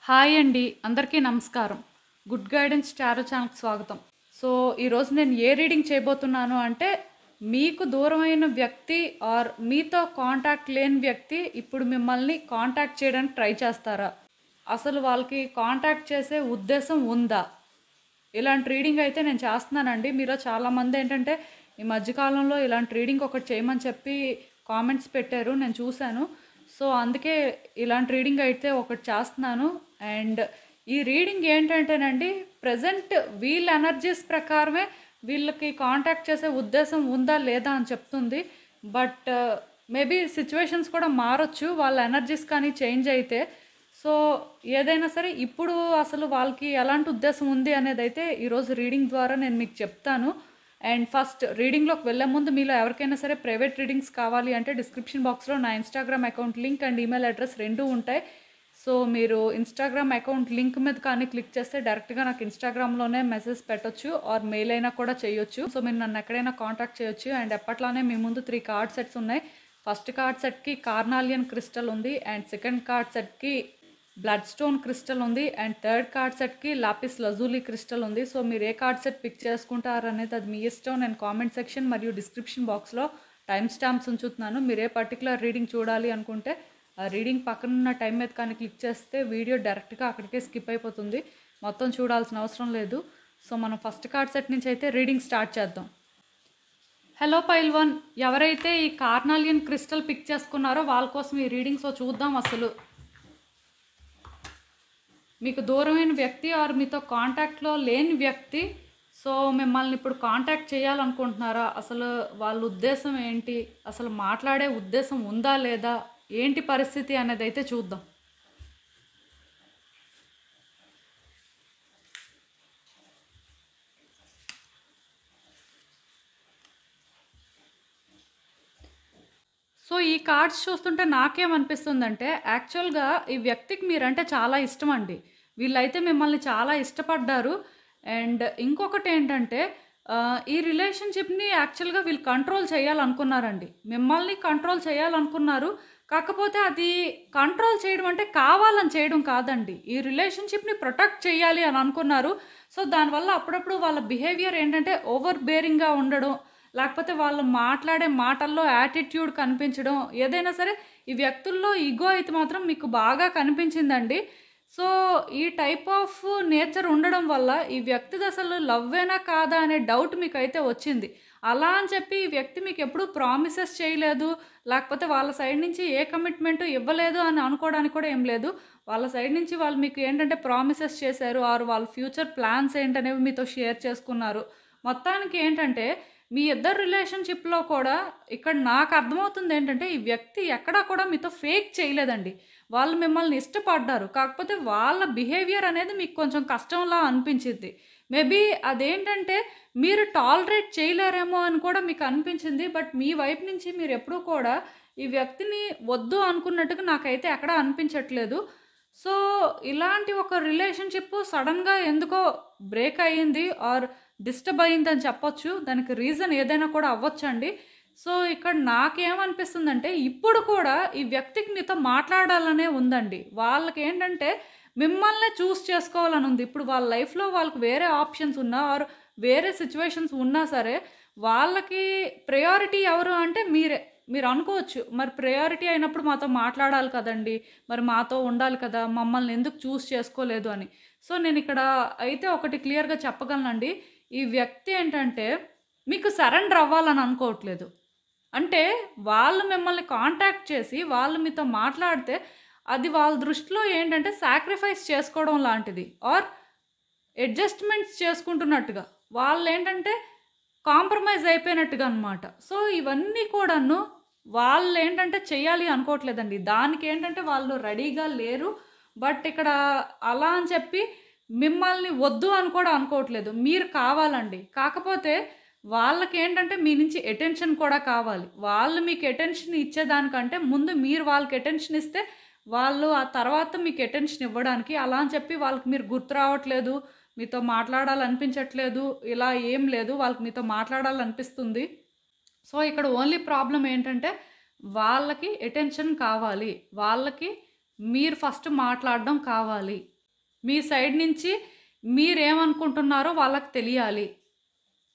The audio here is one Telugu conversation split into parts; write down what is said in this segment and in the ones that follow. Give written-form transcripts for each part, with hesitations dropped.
హాయ్ అండి, అందరికీ నమస్కారం. గుడ్ గైడెన్స్ టారో ఛానల్కి స్వాగతం. సో ఈరోజు నేను ఏ రీడింగ్ చేయబోతున్నాను అంటే, మీకు దూరమైన వ్యక్తి ఆర్ మీతో కాంటాక్ట్ లేని వ్యక్తి ఇప్పుడు మిమ్మల్ని కాంటాక్ట్ చేయడానికి ట్రై చేస్తారా? అసలు వాళ్ళకి కాంటాక్ట్ చేసే ఉద్దేశం ఉందా? ఇలాంటి రీడింగ్ అయితే నేను చేస్తున్నానండి. మీలో చాలామంది ఏంటంటే ఈ మధ్యకాలంలో ఇలాంటి రీడింగ్ ఒకటి చేయమని చెప్పి కామెంట్స్ పెట్టారు, నేను చూశాను. సో అందుకే ఇలాంటి రీడింగ్ అయితే ఒకటి చేస్తున్నాను. అండ్ ఈ రీడింగ్ ఏంటంటేనండి, ప్రజెంట్ వీళ్ళ ఎనర్జీస్ ప్రకారమే వీళ్ళకి కాంటాక్ట్ చేసే ఉద్దేశం ఉందా లేదా అని చెప్తుంది. బట్ మేబీ సిచ్యువేషన్స్ కూడా మారొచ్చు వాళ్ళ ఎనర్జీస్ కానీ చేంజ్ అయితే. సో ఏదైనా సరే ఇప్పుడు అసలు వాళ్ళకి ఎలాంటి ఉద్దేశం ఉంది అనేది అయితే ఈరోజు రీడింగ్ ద్వారా నేను మీకు చెప్తాను. అండ్ ఫస్ట్ రీడింగ్లోకి వెళ్ళే ముందు మీలో ఎవరికైనా సరే ప్రైవేట్ రీడింగ్స్ కావాలి అంటే డిస్క్రిప్షన్ బాక్స్లో నా Instagram account link and email address రెండూ ఉంటాయి. సో మీరు ఇన్స్టాగ్రామ్ అకౌంట్ లింక్ మీద కానీ క్లిక్ చేస్తే డైరెక్ట్గా నాకు ఇన్స్టాగ్రామ్లోనే మెసేజ్ పెట్టొచ్చు ఆర్ మెయిల్ అయినా కూడా చేయొచ్చు. సో మీరు నన్ను ఎక్కడైనా కాంటాక్ట్ చేయొచ్చు. అండ్ ఎప్పట్లానే మీ ముందు 3 కార్డ్ సెట్స్ ఉన్నాయి. ఫస్ట్ కార్డ్ సెట్కి కార్నాలియన్ క్రిస్టల్ ఉంది, అండ్ సెకండ్ కార్డ్ సెట్కి బ్లడ్ స్టోన్ క్రిస్టల్ ఉంది, అండ్ థర్డ్ కార్డ్ సెట్కి లాపిస్ లజూలీ క్రిస్టల్ ఉంది. సో మీరు ఏ కార్డ్ సెట్ పిక్ చేసుకుంటారు అనేది అది మీ ఇష్టం. నేను కామెంట్ సెక్షన్ మరియు డిస్క్రిప్షన్ బాక్స్లో టైం స్టాంప్స్ ఉంచుతున్నాను. మీరు ఏ పర్టికులర్ రీడింగ్ చూడాలి అనుకుంటే ఆ రీడింగ్ పక్కనున్న టైం మీద కానీ క్లిక్ చేస్తే వీడియో డైరెక్ట్గా అక్కడికే స్కిప్ అయిపోతుంది, మొత్తం చూడాల్సిన అవసరం లేదు. సో మనం ఫస్ట్ కార్డ్ సెట్ నుంచి అయితే రీడింగ్ స్టార్ట్ చేద్దాం. హలో పైల్వన్, ఎవరైతే ఈ కార్నాలియన్ క్రిస్టల్ పిక్ చేసుకున్నారో వాళ్ళ కోసం ఈ రీడింగ్. సో చూద్దాం అసలు మీకు దూరమైన వ్యక్తి ఆర్ మీతో కాంటాక్ట్లో లేని వ్యక్తి సో మిమ్మల్ని ఇప్పుడు కాంటాక్ట్ చేయాలనుకుంటున్నారా? అసలు వాళ్ళ ఉద్దేశం ఏంటి? అసలు మాట్లాడే ఉద్దేశం ఉందా లేదా? ఏంటి పరిస్థితి అనేది అయితే చూద్దాం. సో ఈ కార్డ్స్ చూస్తుంటే నాకేమనిపిస్తుందంటే, యాక్చువల్గా ఈ వ్యక్తికి మీరంటే చాలా ఇష్టం అండి. వీళ్ళైతే మిమ్మల్ని చాలా ఇష్టపడ్డారు. అండ్ ఇంకొకటి ఏంటంటే ఈ రిలేషన్షిప్ని యాక్చువల్గా వీళ్ళు కంట్రోల్ చేయాలనుకున్నారండి. మిమ్మల్ని కంట్రోల్ చేయాలనుకున్నారు. కాకపోతే అది కంట్రోల్ చేయడం అంటే కావాలని చేయడం కాదండి. ఈ రిలేషన్షిప్ని ప్రొటెక్ట్ చేయాలి అని అనుకున్నారు. సో దానివల్ల అప్పుడప్పుడు వాళ్ళ బిహేవియర్ ఏంటంటే ఓవర్ బేరింగ్గా ఉండడం, లేకపోతే వాళ్ళు మాట్లాడే మాటల్లో యాటిట్యూడ్ కనిపించడం, ఏదైనా సరే ఈ వ్యక్తుల్లో ఈగో అయితే మాత్రం మీకు బాగా కనిపించిందండి. సో ఈ టైప్ ఆఫ్ నేచర్ ఉండడం వల్ల ఈ వ్యక్తిది అసలు లవ్వేనా కాదా అనే డౌట్ మీకు అయితే వచ్చింది. అలా అని చెప్పి ఈ వ్యక్తి మీకు ఎప్పుడూ ప్రామిసెస్ చేయలేదు, లేకపోతే వాళ్ళ సైడ్ నుంచి ఏ కమిట్మెంట్ ఇవ్వలేదు అని అనుకోవడానికి కూడా ఏం లేదు. వాళ్ళ సైడ్ నుంచి వాళ్ళు మీకు ఏంటంటే ప్రామిసెస్ చేశారు, ఆరు వాళ్ళ ఫ్యూచర్ ప్లాన్స్ ఏంటనేవి మీతో షేర్ చేసుకున్నారు. మొత్తానికి ఏంటంటే మీ ఇద్దరు రిలేషన్షిప్లో కూడా ఇక్కడ నాకు అర్థమవుతుంది ఏంటంటే, ఈ వ్యక్తి ఎక్కడా కూడా మీతో ఫేక్ చేయలేదండి. వాళ్ళు మిమ్మల్ని ఇష్టపడ్డారు. కాకపోతే వాళ్ళ బిహేవియర్ అనేది మీకు కొంచెం కష్టంలా అనిపించింది. మేబీ అదేంటంటే మీరు టాలరేట్ చేయలేరేమో అని కూడా మీకు అనిపించింది. బట్ మీ వైపు నుంచి మీరు ఎప్పుడూ కూడా ఈ వ్యక్తిని వద్దు అనుకున్నట్టుగా నాకైతే ఎక్కడా అనిపించట్లేదు. సో ఇలాంటి ఒక రిలేషన్షిప్ సడన్గా ఎందుకో బ్రేక్ అయ్యింది ఆర్ డిస్టర్బ్ అయ్యిందని చెప్పొచ్చు. దానికి రీజన్ ఏదైనా కూడా అవ్వచ్చండి. సో ఇక్కడ నాకేమనిపిస్తుందంటే ఇప్పుడు కూడా ఈ వ్యక్తికి మీతో మాట్లాడాలనే ఉందండి. వాళ్ళకి ఏంటంటే మిమ్మల్నే చూస్ చేసుకోవాలని ఉంది. ఇప్పుడు వాళ్ళ లైఫ్లో వాళ్ళకి వేరే ఆప్షన్స్ ఉన్నా ఆర్ వేరే సిచ్యువేషన్స్ ఉన్నా సరే వాళ్ళకి ప్రయారిటీ ఎవరు అంటే మీరే. మీరు అనుకోవచ్చు, మరి ప్రయారిటీ అయినప్పుడు మాతో మాట్లాడాలి కదండి, మరి మాతో ఉండాలి కదా, మమ్మల్ని ఎందుకు చూస్ చేసుకోలేదు అని. సో నేను ఇక్కడ అయితే ఒకటి క్లియర్గా చెప్పగలనండి, ఈ వ్యక్తి ఏంటంటే మీకు సరెండర్ అవ్వాలని అనుకోవట్లేదు. అంటే వాళ్ళు మిమ్మల్ని కాంటాక్ట్ చేసి వాళ్ళు మీతో మాట్లాడితే అది వాళ్ళ దృష్టిలో ఏంటంటే సాక్రిఫైస్ చేసుకోవడం లాంటిది ఆర్ అడ్జస్ట్మెంట్స్ చేసుకుంటున్నట్టుగా, వాళ్ళు ఏంటంటే కాంప్రమైజ్ అయిపోయినట్టుగా అనమాట. సో ఇవన్నీ కూడాను వాళ్ళు ఏంటంటే చెయ్యాలి అనుకోవట్లేదండి. దానికి ఏంటంటే వాళ్ళు రెడీగా లేరు. బట్ ఇక్కడ అలా అని చెప్పి మిమ్మల్ని వద్దు అని కూడా అనుకోవట్లేదు. మీరు కావాలండి. కాకపోతే వాళ్ళకి ఏంటంటే మీ నుంచి అటెన్షన్ కూడా కావాలి. వాళ్ళు మీకు అటెన్షన్ ఇచ్చేదానికంటే ముందు మీరు వాళ్ళకి అటెన్షన్ ఇస్తే వాళ్ళు ఆ తర్వాత మీకు అటెన్షన్ ఇవ్వడానికి. అలా అని చెప్పి వాళ్ళకి మీరు గుర్తు రావట్లేదు, మీతో మాట్లాడాలనిపించట్లేదు, ఇలా ఏం లేదు. వాళ్ళకి మీతో మాట్లాడాలనిపిస్తుంది. సో ఇక్కడ ఓన్లీ ప్రాబ్లం ఏంటంటే వాళ్ళకి అటెన్షన్ కావాలి, వాళ్ళకి మీరు ఫస్ట్ మాట్లాడడం కావాలి. మీ సైడ్ నుంచి మీరేమనుకుంటున్నారో వాళ్ళకి తెలియాలి.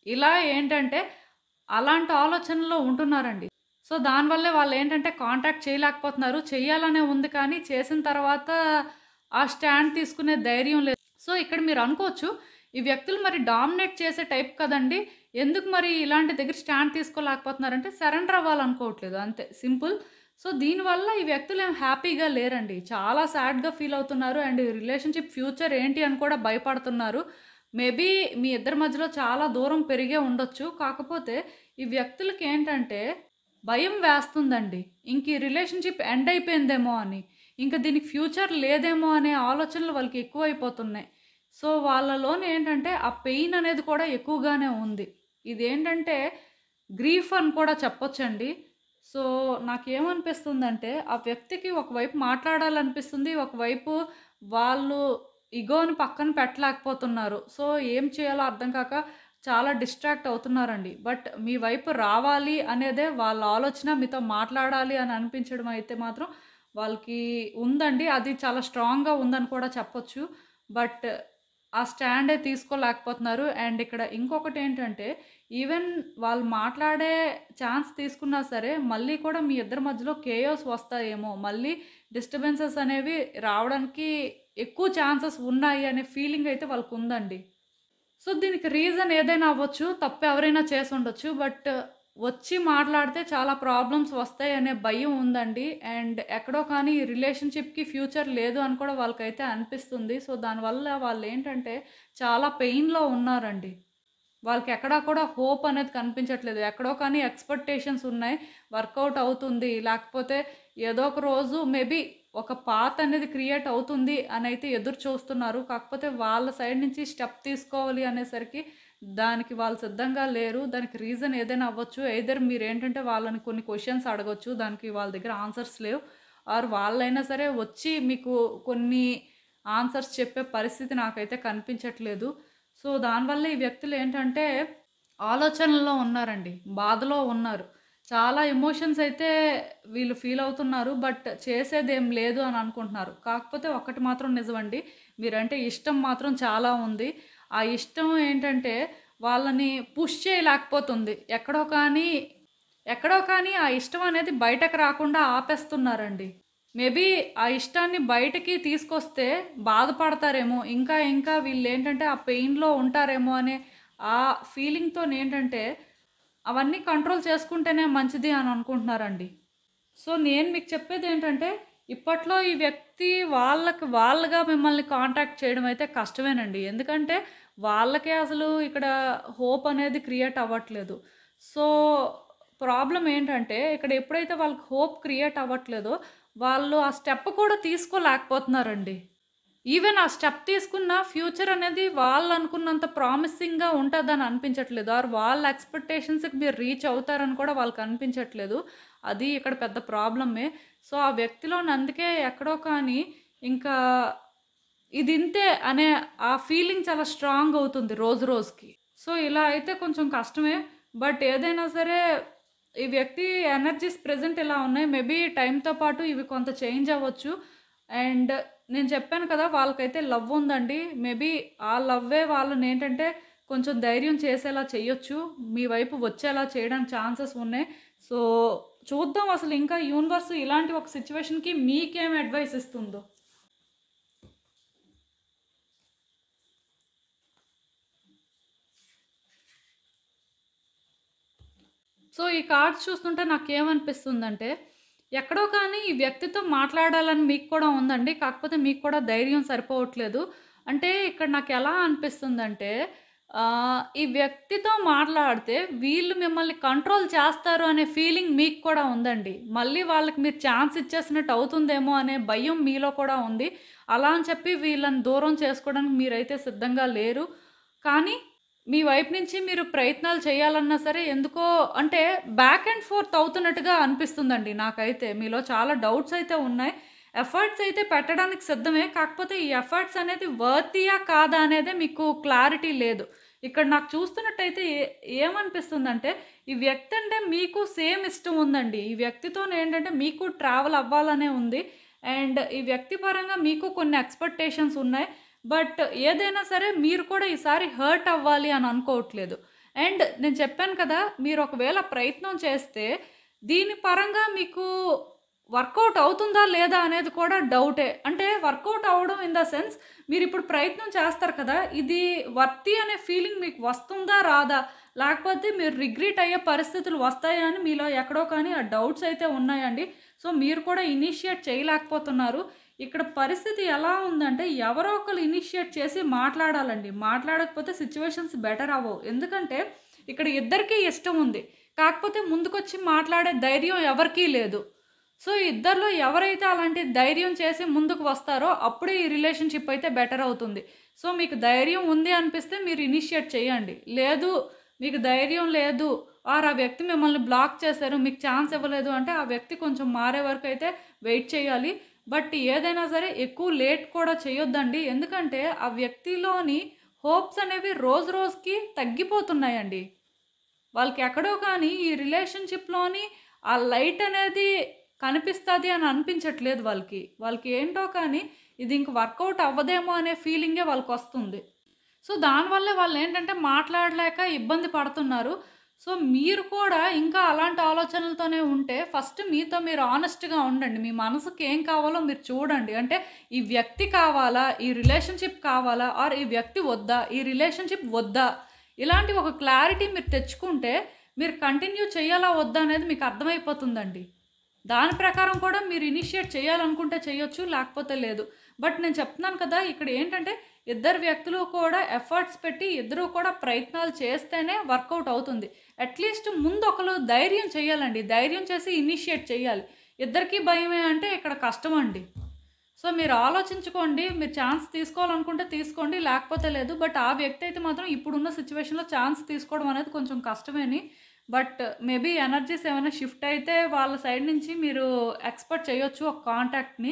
ఇలా ఏంటంటే అలాంటి ఆలోచనలో ఉంటున్నారండి. సో, దానివల్లే వాళ్ళేంటంటే కాంటాక్ట్ చేయలేకపోతున్నారు. చెయ్యాలనే ఉంది కానీ చేసిన తర్వాత ఆ స్టాండ్ తీసుకునే ధైర్యం లేదు. సో, ఇక్కడ మీరు అనుకోవచ్చు, ఈ వ్యక్తులు మరి డామినేట్ చేసే టైప్ కదండీ! ఎందుకు మరి ఇలాంటి దగ్గర స్టాండ్ తీసుకోలేకపోతున్నారంటే సరెండర్ అవ్వాలనుకోవట్లేదు అంతే సింపుల్. సో, దీనివల్ల ఈ వ్యక్తులేం హ్యాపీగా లేరండి. చాలా సాడ్‌గా ఫీల్ అవుతున్నారు. అండ్ రిలేషన్‌షిప్ ఫ్యూచర్ ఏంటి అని కూడా భయపడుతున్నారు. మేబీ మీ ఇద్దరి మధ్యలో చాలా దూరం పెరిగే ఉండొచ్చు. కాకపోతే ఈ వ్యక్తులకేంటంటే భయం వేస్తుందండి. ఇంక ఈ రిలేషన్‌షిప్ ఎండ్ అయిపోయిందేమో అని. ఇంక దీనికి ఫ్యూచర్ లేదేమో అనే ఆలోచనలు వాళ్ళకి ఎక్కువైపోతున్నాయి. సో, వాళ్ళలోని ఏంటంటే ఆ పెయిన్ అనేది కూడా ఎక్కువగానే ఉంది. ఇదేంటంటే గ్రీఫ్ అని కూడా చెప్పొచ్చండి. సో, నాకేమనిపిస్తుందంటే ఆ వ్యక్తికి ఒకవైపు మాట్లాడాలనిపిస్తుంది. ఒకవైపు వాళ్ళు ఇగోని పక్కన పెట్టలేకపోతున్నారు. సో, ఏం చేయాలో అర్థం కాక చాలా డిస్ట్రాక్ట్ అవుతున్నారండి. బట్ మీ వైపు రావాలి అనేదే వాళ్ళ ఆలోచన. మీతో మాట్లాడాలి అని అనిపించడం అయితే మాత్రం వాళ్ళకి ఉందండి. అది చాలా స్ట్రాంగ్‌గా ఉందని కూడా చెప్పొచ్చు. బట్ ఆ స్టాండే తీసుకోలేకపోతున్నారు. అండ్ ఇక్కడ ఇంకొకటేంటంటే ఈవెన్ వాళ్ళు మాట్లాడే ఛాన్స్ తీసుకున్నా సరే మళ్ళీ కూడా మీ ఇద్దరి మధ్యలో కేయోస్ వస్తాయేమో, మళ్ళీ డిస్టర్బెన్సెస్ అనేవి రావడానికి ఎక్కువ ఛాన్సెస్ ఉన్నాయి అనే ఫీలింగ్ అయితే వాళ్ళకుందండి. సో, దీనికి రీజన్ ఏదైనా అవ్వచ్చు. తప్పు ఎవరైనా చేసుండొచ్చు. బట్ వచ్చి మాట్లాడితే చాలా ప్రాబ్లమ్స్ వస్తాయనే భయం ఉందండి. అండ్ ఎక్కడో కానీ ఈ రిలేషన్‌షిప్‌కి ఫ్యూచర్ లేదు అని కూడా వాళ్ళకైతే అనిపిస్తుంది. సో, దానివల్ల వాళ్ళేంటంటే చాలా పెయిన్‌లో ఉన్నారండి. వాళ్ళకెక్కడా కూడా హోప్ అనేది కనిపించట్లేదు. ఎక్కడో కానీ ఎక్స్‌పెక్టేషన్స్ ఉన్నాయి. వర్కౌట్ అవుతుంది. లేకపోతే ఏదో ఒక రోజు మేబీ ఒక పాత్ అనేది క్రియేట్ అవుతుంది అనైతే ఎదురు చూస్తున్నారు. కాకపోతే వాళ్ళ సైడ్ నుంచి స్టెప్ తీసుకోవాలి అనేసరికి దానికి వాళ్ళు సిద్ధంగా లేరు. దానికి రీజన్ ఏదైనా అవ్వచ్చు. ఎయిదర్ మీరేంటంటే వాళ్ళని కొన్ని క్వెషన్స్ అడగొచ్చు. దానికి వాళ్ళ దగ్గర ఆన్సర్స్ లేవు. ఆర్ వాళ్ళైనా సరే వచ్చి మీకు కొన్ని ఆన్సర్స్ చెప్పే పరిస్థితి నాకైతే కనిపించట్లేదు. సో, దానివల్ల ఈ వ్యక్తులు ఏంటంటే ఆలోచనల్లో ఉన్నారండి. బాధలో ఉన్నారు. చాలా ఎమోషన్స్ అయితే వీళ్ళు ఫీల్ అవుతున్నారు. బట్ చేసేదేం లేదు అని అనుకుంటున్నారు. కాకపోతే ఒక్కటి మాత్రం నిజమండి. మీరంటే ఇష్టం మాత్రం చాలా ఉంది. ఆ ఇష్టం ఏంటంటే వాళ్ళని పుష్ చేయలేకపోతుంది. ఎక్కడో కానీ ఆ ఇష్టం అనేది బయటకు రాకుండా ఆపేస్తున్నారండి. మేబీ ఆ ఇష్టాన్ని బయటకి తీసుకొస్తే బాధపడతారేమో, ఇంకా వీళ్ళేంటంటే ఆ పెయిన్‌లో ఉంటారేమో అనే ఆ ఫీలింగ్‌తోనేంటంటే అవన్నీ కంట్రోల్ చేసుకుంటేనే మంచిది అని అనుకుంటున్నారండి. సో, నేను మీకు చెప్పేదేంటంటే, ఇప్పట్లో ఈ వ్యక్తి వాళ్ళుగా మిమ్మల్ని కాంటాక్ట్ చేయడం అయితే కష్టమేనండి. ఎందుకంటే, వాళ్ళకే అసలు ఇక్కడ హోప్ అనేది క్రియేట్ అవ్వట్లేదు. సో, ప్రాబ్లమ్ ఏంటంటే, ఇక్కడ ఎప్పుడైతే వాళ్ళకి హోప్ క్రియేట్ అవ్వట్లేదో, వాళ్ళు ఆ స్టెప్ కూడా తీసుకోలేకపోతున్నారండి. ఈవెన్ ఆ స్టెప్ తీసుకున్న ఫ్యూచర్ అనేది వాళ్ళనుకున్నంత ప్రామిసింగ్‌గా ఉంటదని అనిపించట్లేదు. ఆర్ వాళ్ళ ఎక్స్‌పెక్టేషన్స్‌కి మీరు రీచ్ అవుతారని కూడా వాళ్ళకి అనిపించట్లేదు. అది ఇక్కడ పెద్ద ప్రాబ్లమే. సో, ఆ వ్యక్తిలోని అందుకే ఎక్కడో కానీ ఇంకా ఇదింతే అనే ఆ ఫీలింగ్ చాలా స్ట్రాంగ్ అవుతుంది రోజు రోజుకి. సో, ఇలా అయితే కొంచెం కష్టమే. బట్ ఏదైనా సరే ఈ వ్యక్తి ఎనర్జీస్ ప్రెజెంట్ ఇలా ఉన్నాయి. మేబీ టైమ్‌తో పాటు ఇవి కొంత చేంజ్ అవ్వచ్చు. అండ్ నేను చెప్పాను కదా! వాళ్ళకైతే లవ్ ఉందండి. మేబీ ఆ లవ్వే వాళ్ళనేంటంటే కొంచెం ధైర్యం చేసేలా చెయ్యొచ్చు. మీ వైపు వచ్చేలా చేయడానికి ఛాన్సెస్ ఉన్నాయి. సో, చూద్దాం అసలు ఇంకా యూనివర్స్ ఇలాంటి ఒక సిట్యుయేషన్‌కి మీకేం అడ్వైస్ ఇస్తుందో. సో, ఈ కార్డ్స్ చూస్తుంటే నాకేమనిపిస్తుందంటే, ఎక్కడో కానీ ఈ వ్యక్తితో మాట్లాడాలని మీకు కూడా ఉందండి. కాకపోతే మీకు కూడా ధైర్యం సరిపోవట్లేదు. అంటే ఇక్కడ నాకెలా అనిపిస్తుందంటే, ఈ వ్యక్తితో మాట్లాడితే వీళ్ళు మిమ్మల్ని కంట్రోల్ చేస్తారు అనే ఫీలింగ్ మీకు కూడా ఉందండి. మళ్ళీ వాళ్ళకి మీరు ఛాన్స్ ఇచ్చేసినట్టు అవుతుందేమో అనే భయం మీలో కూడా ఉంది. అలా అని చెప్పి వీళ్ళని దూరం చేసుకోవడానికి మీరైతే సిద్ధంగా లేరు. కానీ మీ వైపు నుంచి మీరు ప్రయత్నాలు చేయాలన్నా సరే ఎందుకో అంటే బ్యాక్ అండ్ ఫోర్త్ అవుతున్నట్టుగా అనిపిస్తుందండి నాకైతే. మీలో చాలా డౌట్స్ అయితే ఉన్నాయి. ఎఫర్ట్స్ అయితే పెట్టడానికి సిద్ధమే. కాకపోతే ఈ ఎఫర్ట్స్ అనేది వర్తియా కాదా అనేదే మీకు క్లారిటీ లేదు. ఇక్కడ నాకు చూస్తున్నట్టయితే ఏమనిపిస్తుందంటే ఈ వ్యక్తి అంటే మీకు సేమ్ ఇష్టం ఉందండి. ఈ వ్యక్తితోనేంటంటే మీకు ట్రావెల్ అవ్వాలనే ఉంది. అండ్ ఈ వ్యక్తి పరంగా మీకు కొన్ని ఎక్స్‌పెక్టేషన్స్ ఉన్నాయి. బట్ ఏదైనా సరే మీరు కూడా ఈసారి హర్ట్ అవ్వాలి అని అనుకోవట్లేదు. అండ్ నేను చెప్పాను కదా, మీరు ఒకవేళ ప్రయత్నం చేస్తే దీని పరంగా మీకు వర్కౌట్ అవుతుందా లేదా అనేది కూడా డౌటే. అంటే వర్కౌట్ అవ్వడం ఇన్ ద సెన్స్, మీరు ఇప్పుడు ప్రయత్నం చేస్తారు కదా, ఇది వర్తి అనే ఫీలింగ్ మీకు వస్తుందా రాదా, లేకపోతే మీరు రిగ్రెట్ అయ్యే పరిస్థితులు వస్తాయా అని మీలో ఎక్కడో కానీ ఆ డౌట్స్ అయితే ఉన్నాయండి. సో మీరు కూడా ఇనిషియేట్ చేయలేకపోతున్నారు. ఇక్కడ పరిస్థితి ఎలా ఉందంటే, ఎవరో ఒకరు ఇనిషియేట్ చేసి మాట్లాడాలండి. మాట్లాడకపోతే సిచ్యువేషన్స్ బెటర్ అవ్వవు. ఎందుకంటే ఇక్కడ ఇద్దరికీ ఇష్టం ఉంది, కాకపోతే ముందుకొచ్చి మాట్లాడే ధైర్యం ఎవరికీ లేదు. సో ఇద్దరిలో ఎవరైతే అలాంటి ధైర్యం చేసి ముందుకు వస్తారో అప్పుడే ఈ రిలేషన్షిప్ అయితే బెటర్ అవుతుంది. సో మీకు ధైర్యం ఉంది అనిపిస్తే మీరు ఇనిషియేట్ చేయండి. లేదు మీకు ధైర్యం లేదు, ఆర్ ఆ వ్యక్తి మిమ్మల్ని బ్లాక్ చేశారు, మీకు ఛాన్స్ ఇవ్వలేదు అంటే ఆ వ్యక్తి కొంచెం మారే వరకు అయితే వెయిట్ చేయాలి. బట్ ఏదైనా సరే ఎక్కువ లేట్ కూడా చేయొద్దండి. ఎందుకంటే ఆ వ్యక్తిలోని హోప్స్ అనేవి రోజు రోజుకి తగ్గిపోతున్నాయండి. వాళ్ళకి ఎక్కడో కానీ ఈ రిలేషన్షిప్లోని ఆ లైట్ అనేది కనిపిస్తుంది అని అనిపించట్లేదు వాళ్ళకి ఏంటో కానీ ఇది ఇంక వర్కౌట్ అవ్వదేమో అనే ఫీలింగే వాళ్ళకి వస్తుంది. సో దానివల్లే వాళ్ళు ఏంటంటే మాట్లాడలేక ఇబ్బంది పడుతున్నారు. సో మీరు కూడా ఇంకా అలాంటి ఆలోచనలతోనే ఉంటే ఫస్ట్ మీతో మీరు ఆనెస్ట్గా ఉండండి. మీ మనసుకి ఏం కావాలో మీరు చూడండి. అంటే ఈ వ్యక్తి కావాలా, ఈ రిలేషన్షిప్ కావాలా, ఆర్ ఈ వ్యక్తి వద్దా, ఈ రిలేషన్షిప్ వద్దా, ఇలాంటి ఒక క్లారిటీ మీరు తెచ్చుకుంటే మీరు కంటిన్యూ చేయాలా వద్దా అనేది మీకు అర్థమైపోతుందండి. దాని ప్రకారం కూడా మీరు ఇనిషియేట్ చేయాలనుకుంటే చేయొచ్చు, లేకపోతే లేదు. బట్ నేను చెప్తున్నాను కదా, ఇక్కడ ఏంటంటే ఇద్దరు వ్యక్తులు కూడా ఎఫర్ట్స్ పెట్టి ఇద్దరు కూడా ప్రయత్నాలు చేస్తేనే వర్కౌట్ అవుతుంది. అట్లీస్ట్ ముందు ఒకరు ధైర్యం చేయాలండి. ధైర్యం చేసి ఇనిషియేట్ చేయాలి. ఇద్దరికీ భయమే అంటే ఇక్కడ కష్టం అండి. సో మీరు ఆలోచించుకోండి. మీరు ఛాన్స్ తీసుకోవాలనుకుంటే తీసుకోండి, లేకపోతే లేదు. బట్ ఆ వ్యక్తి అయితే మాత్రం ఇప్పుడున్న సిచ్యువేషన్లో ఛాన్స్ తీసుకోవడం అనేది కొంచెం కష్టమేని. బట్ మేబీ ఎనర్జీస్ ఏమైనా షిఫ్ట్ అయితే వాళ్ళ సైడ్ నుంచి మీరు ఎక్స్పెక్ట్ చేయొచ్చు ఒక కాంటాక్ట్ని.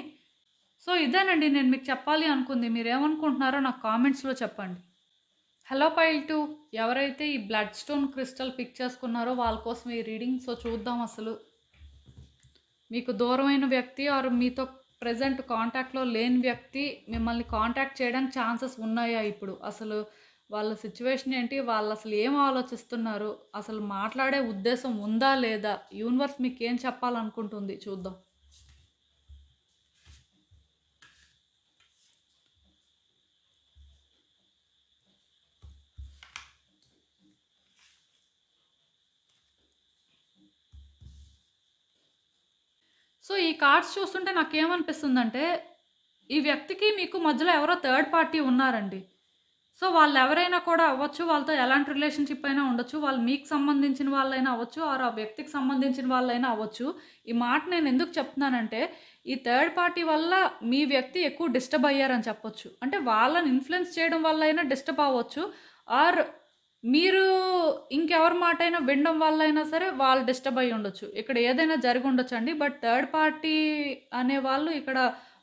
సో ఇదేనండి నేను మీకు చెప్పాలి అనుకుంది. మీరు ఏమనుకుంటున్నారో నాకు కామెంట్స్లో చెప్పండి. హలో పైల్ 2, ఎవరైతే ఈ బ్లడ్ స్టోన్ క్రిస్టల్ పిక్ చేసుకున్నారో వాళ్ళ కోసం ఈ రీడింగ్. సో చూద్దాం అసలు మీకు దూరమైన వ్యక్తి ఆర్ మీతో ప్రజెంట్ కాంటాక్ట్లో లేని వ్యక్తి మిమ్మల్ని కాంటాక్ట్ చేయడానికి ఛాన్సెస్ ఉన్నాయా? ఇప్పుడు అసలు వాళ్ళ సిచ్యువేషన్ ఏంటి, వాళ్ళు అసలు ఏం ఆలోచిస్తున్నారు, అసలు మాట్లాడే ఉద్దేశం ఉందా లేదా, యూనివర్స్ మీకు ఏం చెప్పాలనుకుంటుంది చూద్దాం. సో ఈ కార్డ్స్ చూస్తుంటే నాకేమనిపిస్తుందంటే, ఈ వ్యక్తికి మీకు మధ్యలో ఎవరో థర్డ్ పార్టీ ఉన్నారండి. సో వాళ్ళు ఎవరైనా కూడా అవ్వచ్చు, వాళ్ళతో ఎలాంటి రిలేషన్షిప్ అయినా ఉండొచ్చు, వాళ్ళు మీకు సంబంధించిన వాళ్ళైనా అవ్వచ్చు, ఆర్ ఆ వ్యక్తికి సంబంధించిన వాళ్ళైనా అవ్వచ్చు. ఈ మాట నేను ఎందుకు చెప్తున్నానంటే, ఈ థర్డ్ పార్టీ వల్ల మీ వ్యక్తి ఎక్కువ డిస్టర్బ్ అయ్యారని చెప్పొచ్చు. అంటే వాళ్ళని ఇన్ఫ్లుయెన్స్ చేయడం వల్ల అయినా డిస్టర్బ్ అవ్వచ్చు, ఆర్ మీరు ఇంకెవరి మాట అయినా వినడం వల్ల అయినా సరే వాళ్ళు డిస్టర్బ్ అయ్యి ఉండొచ్చు. ఇక్కడ ఏదైనా జరిగి ఉండొచ్చు అండి. బట్ థర్డ్ పార్టీ అనేవాళ్ళు ఇక్కడ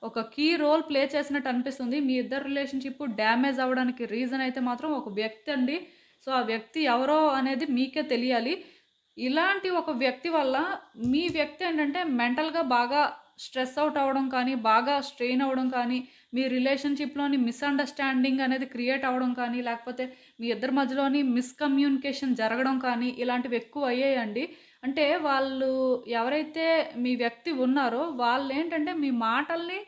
ఒక కీ రోల్ ప్లే చేసినట్టు అనిపిస్తుంది. మీ ఇద్దరు రిలేషన్షిప్ డ్యామేజ్ అవ్వడానికి రీజన్ అయితే మాత్రం ఒక వ్యక్తి అండి. సో ఆ వ్యక్తి ఎవరో అనేది మీకే తెలియాలి. ఇలాంటి ఒక వ్యక్తి వల్ల మీ వ్యక్తి ఏంటంటే మెంటల్గా బాగా స్ట్రెస్ అవుట్ అవ్వడం కానీ, బాగా స్ట్రెయిన్ అవ్వడం కానీ, మీ రిలేషన్షిప్లోని మిస్అండర్స్టాండింగ్ అనేది క్రియేట్ అవ్వడం కానీ, లేకపోతే మీ ఇద్దరి మధ్యలోని మిస్కమ్యూనికేషన్ జరగడం కానీ ఇలాంటివి ఎక్కువ అయ్యాయండి. అంటే వాళ్ళు ఎవరైతే మీ వ్యక్తి ఉన్నారో వాళ్ళు ఏంటంటే మీ మాటల్ని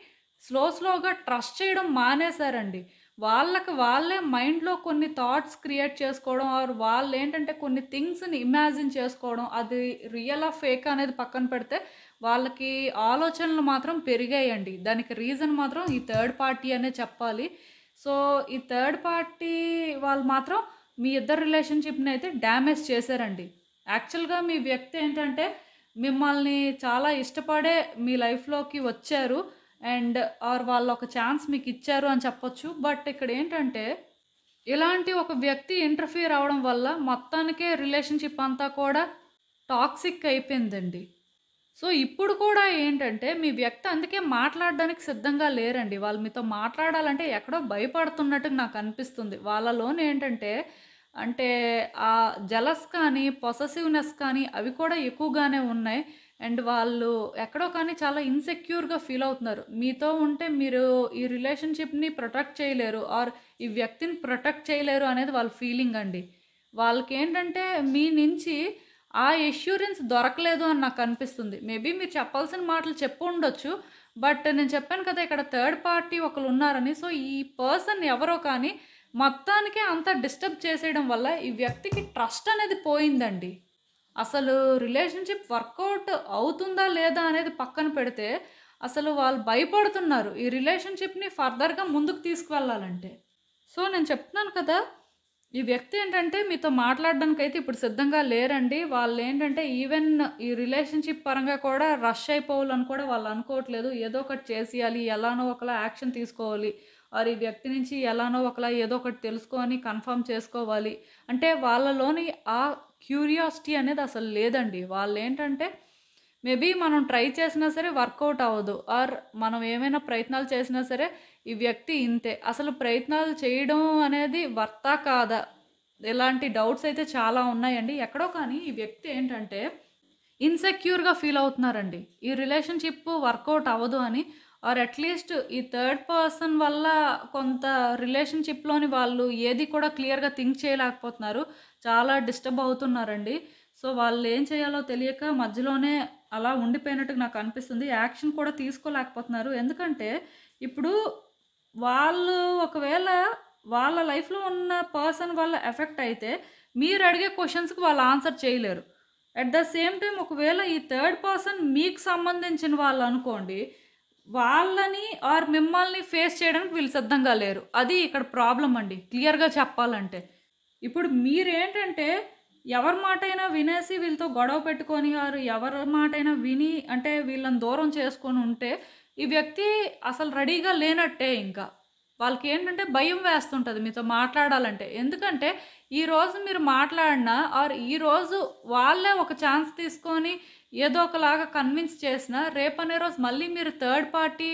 స్లోగా ట్రస్ట్ చేయడం మానేశారండి. వాళ్ళకి వాళ్ళే మైండ్లో కొన్ని థాట్స్ క్రియేట్ చేసుకోవడం, ఆర్ వాళ్ళు ఏంటంటే కొన్ని థింగ్స్ని ఇమాజిన్ చేసుకోవడం, అది రియల్ ఫేక్ అనేది పక్కన పెడితే వాళ్ళకి ఆలోచనలు మాత్రం పెరిగాయండి. దానికి రీజన్ మాత్రం ఈ థర్డ్ పార్టీ అనే చెప్పాలి. సో ఈ థర్డ్ పార్టీ వాళ్ళు మాత్రం మీ ఇద్దరు రిలేషన్షిప్ని అయితే డ్యామేజ్ చేశారండి. యాక్చువల్గా మీ వ్యక్తి ఏంటంటే మిమ్మల్ని చాలా ఇష్టపడే మీ లైఫ్లోకి వచ్చారు, అండ్ ఆర్ వాళ్ళు ఒక ఛాన్స్ మీకు ఇచ్చారు అని చెప్పొచ్చు. బట్ ఇక్కడ ఏంటంటే ఇలాంటి ఒక వ్యక్తి ఇంటర్ఫియర్ అవడం వల్ల మొత్తానికే రిలేషన్షిప్ అంతా కూడా టాక్సిక్ అయిపోయిందండి. సో ఇప్పుడు కూడా ఏంటంటే మీ వ్యక్తి అందుకే మాట్లాడడానికి సిద్ధంగా లేరండి. వాళ్ళు మీతో మాట్లాడాలంటే ఎక్కడో భయపడుతున్నట్టు నాకు అనిపిస్తుంది. వాళ్ళలోనే ఏంటంటే అంటే ఆ జలస్ కానీ, పొసెసివ్నెస్ కానీ అవి కూడా ఎక్కువగానే ఉన్నాయి. అండ్ వాళ్ళు ఎక్కడో కానీ చాలా ఇన్సెక్యూర్‌గా ఫీల్ అవుతున్నారు. మీతో ఉంటే మీరు ఈ రిలేషన్‌షిప్‌ని ప్రొటెక్ట్ చేయలేరు ఆర్ ఈ వ్యక్తిని ప్రొటెక్ట్ చేయలేరు అనేది వాళ్ళ ఫీలింగ్ అండి. వాళ్ళకేంటంటే మీ నుంచి ఆ ఎష్యూరెన్స్ దొరకలేదు అని నాకు అనిపిస్తుంది. మేబీ మీరు చెప్పాల్సిన మాటలు చెప్పుండొచ్చు. బట్ నేను చెప్పాను కదా! ఇక్కడ థర్డ్ పార్టీ ఒకళ్ళున్నారని. సో, ఈ పర్సన్ ఎవరో కానీ మొత్తానికే అంతా డిస్టర్బ్ చేసేయడం వల్ల ఈ వ్యక్తికి ట్రస్ట్ అనేది పోయిందండి. అసలు రిలేషన్‌షిప్ వర్కౌట్ అవుతుందా లేదా అనేది పక్కన పెడితే, అసలు వాళ్ళు భయపడుతున్నారు ఈ రిలేషన్‌షిప్‌ని ఫర్దర్‌గా ముందుకు తీసుకువెళ్ళాలంటే. సో, నేను చెప్తున్నాను కదా! ఈ వ్యక్తి ఏంటంటే మీతో మాట్లాడడానికైతే ఇప్పుడు సిద్ధంగా లేరండి. వాళ్ళేంటంటే ఈవెన్ ఈ రిలేషన్‌షిప్ పరంగా కూడా రష్ అయిపోవాలని కూడా వాళ్ళు అనుకోవట్లేదు. ఏదో ఒకటి చేసేయాలి, ఎలానో ఒకలా యాక్షన్ తీసుకోవాలి. ఆర్ ఈ వ్యక్తి నుంచి ఎలానో ఒకలా ఏదో ఒకటి తెలుసుకొని కన్ఫర్మ్ చేసుకోవాలి. అంటే వాళ్ళలోని ఆ క్యూరియాసిటీ అనేది అసలు లేదండి. వాళ్ళేంటంటే మేబీ మనం ట్రై చేసినా సరే వర్కౌట్ అవ్వదు. ఆర్ మనం ఏమైనా ప్రయత్నాలు చేసినా సరే ఈ వ్యక్తి ఇంతే. అసలు ప్రయత్నాలు చేయడం అనేది వర్తా కాదా? ఇలాంటి డౌట్స్ అయితే చాలా ఉన్నాయండి. ఎక్కడో కానీ ఈ వ్యక్తి ఏంటంటే ఇన్‌సెక్యూర్‌గా ఫీల్ అవుతున్నారండి. ఈ రిలేషన్‌షిప్ వర్కౌట్ అవ్వదు అని. ఆర్ అట్‌లీస్ట్ ఈ థర్డ్ పర్సన్ వల్ల కొంత రిలేషన్‌షిప్‌లోని వాళ్ళు ఏది కూడా క్లియర్‌గా థింక్ చేయలేకపోతున్నారు. చాలా డిస్టర్బ్ అవుతున్నారండి. సో, వాళ్ళేం చేయాలో తెలియక మధ్యలోనే అలా ఉండిపోయినట్టుగా నాకు అనిపిస్తుంది. యాక్షన్ కూడా తీసుకోలేకపోతున్నారు. ఎందుకంటే ఇప్పుడు వాళ్ళు ఒకవేళ వాళ్ళ లైఫ్‌లో ఉన్న పర్సన్ వల్ల ఎఫెక్ట్ అయితే మీరు అడిగే క్వెషన్స్‌కి వాళ్ళు ఆన్సర్ చేయలేరు. అట్ ద సేమ్ టైమ్ ఒకవేళ ఈ థర్డ్ పర్సన్ మీకు సంబంధించిన వాళ్ళనుకోండి, వాళ్ళని ఆర్ మిమ్మల్ని ఫేస్ చేయడానికి వీళ్ళు సిద్ధంగా లేరు. అది ఇక్కడ ప్రాబ్లమ్ అండి క్లియర్‌గా చెప్పాలంటే. ఇప్పుడు మీరేంటంటే ఎవరి మాటైనా వినేసి వీళ్ళతో గొడవ పెట్టుకొని ఆర్ ఎవరి మాటైనా విని అంటే వీళ్ళని దూరం చేసుకొని ఉంటే, ఈ వ్యక్తి అసలు రెడీగా లేనట్టే ఇంకా. వాళ్ళకేంటంటే భయం వేస్తుంటది మీతో మాట్లాడాలంటే. ఎందుకంటే ఈరోజు మీరు మాట్లాడినా ఆర్ ఈరోజు వాళ్ళే ఒక ఛాన్స్ తీసుకొని ఏదో ఒకలాగా కన్విన్స్ చేసినా రేపనే రోజు మళ్ళీ మీరు థర్డ్ పార్టీ